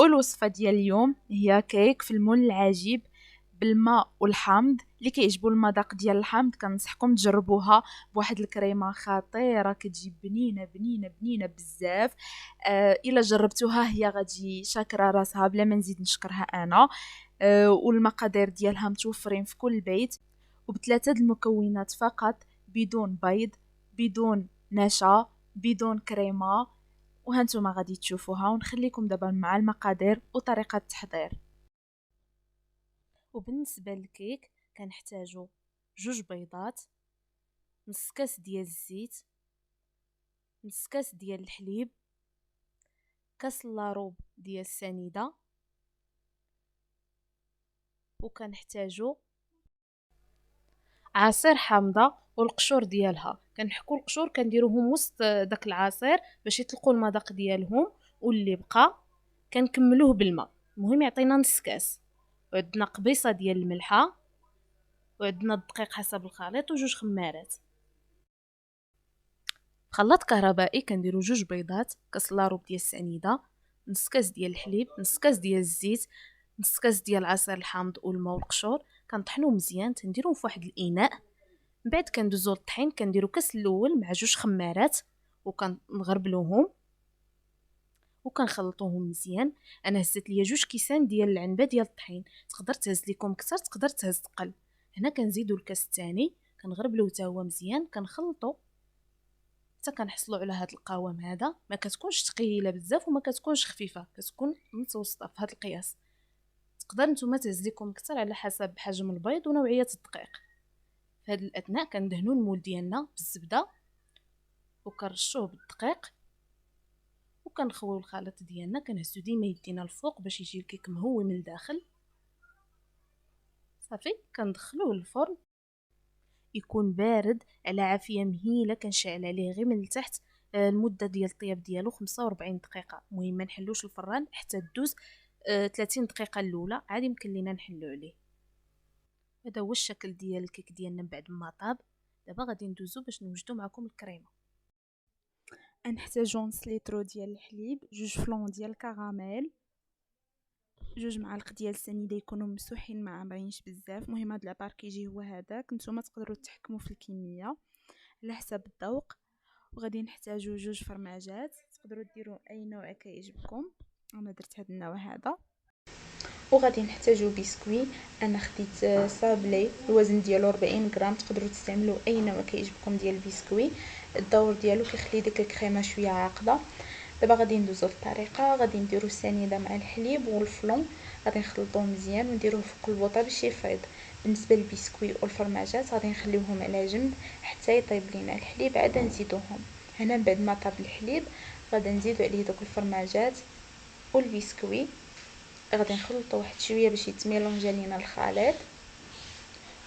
والوصفة ديال اليوم هي كيك في المول العجيب بالماء والحامض. اللي كيعجبو المذاق ديال الحامض كنصحكم تجربوها بواحد الكريمه خطيره، كتجي بنينه بنينه بنينه بزاف. الا جربتوها هي غادي شاكره راسها بلا ما نزيد نشكرها انا. والمقادير ديالها متوفرين في كل بيت، وبثلاثه المكونات فقط، بدون بيض، بدون نشا، بدون كريمه. وهانتوما غادي تشوفوها، ونخليكم دابا مع المقادير وطريقه التحضير. وبالنسبه للكيك كنحتاجو 2 بيضات، نص كاس ديال الزيت، نص كاس ديال الحليب، كاس لاروب ديال السنيده، وكنحتاجو عصير حامضه والقشور ديالها. كنحكو القشور كنديروهم وسط داك العصير باش يطلقوا المذاق ديالهم، واللي بقى كنكملوه بالماء. المهم يعطينا نص كاس. وعندنا قبيصه ديال الملحه، وعندنا الدقيق حسب الخليط، وجوج خمارات. خلاط كهربائي كنديرو 2 بيضات، كاس لاروب ديال السنيده، نص كاس ديال الحليب، نص كاس ديال الزيت، نص كاس ديال عصير الحامض والماء والقشور. كنطحنوه مزيان، تنديروهم في واحد الاناء. من بعد كندوزو للطحين، كنديرو كاس الاول مع 2 خمارات وكنغربلوهم وكنخلطوهم مزيان. انا هزت ليا 2 كيسان ديال العنبه ديال الطحين، تقدر تهز لكم كثر، تقدر تهز تقل. هنا كنزيدو الكاس الثاني، كنغربلوه حتى هو مزيان، كنخلطو حتى كنحصلوا على هذا القوام. هذا ما كتكونش ثقيله بزاف وما كتكونش خفيفه، كتكون متوسطه في هذا القياس. تقدر نتوما تهز لكم كثر على حسب حجم البيض ونوعيه الدقيق. في هذا الاثناء كندهنوا المول ديالنا بالزبده وكنرشوه بالدقيق، وكنخويو الخليط ديالنا. كنهزو ديما يدينا الفوق باش يجي الكيك مهوي من الداخل. صافي كندخلوه للفرن يكون بارد على عافيه مهيله، كنشعل عليه غير من التحت. المده ديال الطياب ديالو 45 دقيقه. المهم ما نحلوش الفران حتى دوز 30 دقيقه الاولى، عاد يمكن لينا نحلو عليه. هذا هو الشكل ديال الكيك ديالنا من بعد ما طاب. دابا غادي ندوزو باش نوجدو معكم الكريمه. نحتاجو نص لتر ديال الحليب، 2 فلون ديال الكراميل، 2 معالق ديال السنيده يكونوا مسوحين ما عامرينش بزاف. المهم هذا العطار كيجي هو هذاك، نتوما تقدروا تحكموا في الكميه على حسب الذوق. وغادي نحتاجو 2 فرماجات، تقدروا ديروا اي نوع كيعجبكم، انا درت هذا النوع هذا. وغادي نحتاجو بسكوي، انا خديت صابلي الوزن ديالو 40 غرام، تقدروا تستعملوا اي نوع كيعجبكم ديال البسكوي. الدور ديالو كيخلي ديك الكريمه شويه عاقده. دابا غادي ندوزو للطريقه. غادي نديرو السنيده مع الحليب والفلون، غادي نخلطوه مزيان ونديروه فوق البوطه باش يفيض. بالنسبه للبسكوي والفرماجات غادي نخليوهم على جنب حتى يطيب لينا الحليب، عاد نزيدوهم. هنا بعد ما طاب الحليب غادي نزيدو عليه دوك الفرماجات والبسكوي. غادي نخلطو واحد شويه باش يتميلونجا لينا الخليط.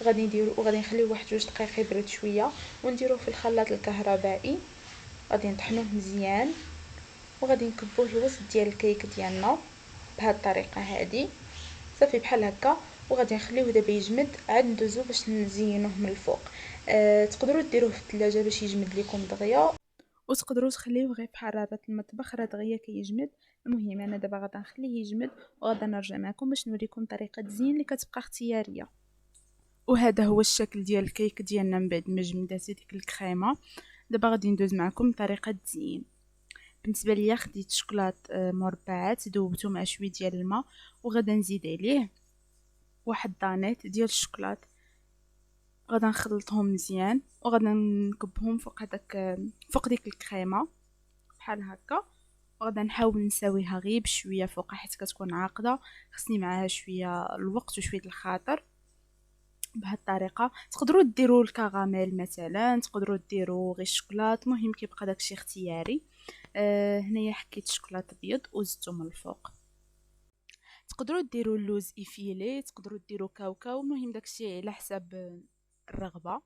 وغادي نخليوه واحد 2 دقائق يبرد شويه، ونديروه في الخلاط الكهربائي. غادي نطحنوه مزيان وغادي نكبوه الوسط ديال الكيك ديالنا بهذه الطريقه هذه. صافي بحال هكا. وغادي نخليوه دابا يجمد، عاد ندوزو باش نزينوه من الفوق. تقدروا ديروه في الثلاجه باش يجمد لكم دغيا، وتقدروا تخليوه غير في حراره المطبخ راه دغيا كيجمد. المهم انا دابا غادي نخليه يجمد وغادي نرجع معكم باش نوريكم طريقه التزيين اللي كتبقى اختياريه. وهذا هو الشكل ديال الكيك ديالنا من بعد ما جمدات ديك الكريمه. دابا غادي ندوز معكم طريقه التزيين. بالنسبه ليا خديت شوكولات مربعات، ذوبته مع شويه ديال الماء، وغادا نزيد عليه واحد دانيت ديال الشوكولات. غادا نخلطهم مزيان وغادا نكبهم فوق ديك الكريمه بحال هكا. وغادا نحاول نساويها غير بشويه فوق حيت كتكون عاقده، خصني معاها شويه الوقت وشويه الخاطر. بهذه الطريقه تقدروا ديروا الكراميل مثلا، تقدروا ديروا غير الشوكولات، المهم كيبقى داكشي اختياري. هنايا حكيت شوكولاط ابيض وزدته من الفوق. تقدروا ديروا اللوز افيلي، تقدروا ديروا كاوكاو، المهم داكشي على حسب الرغبه.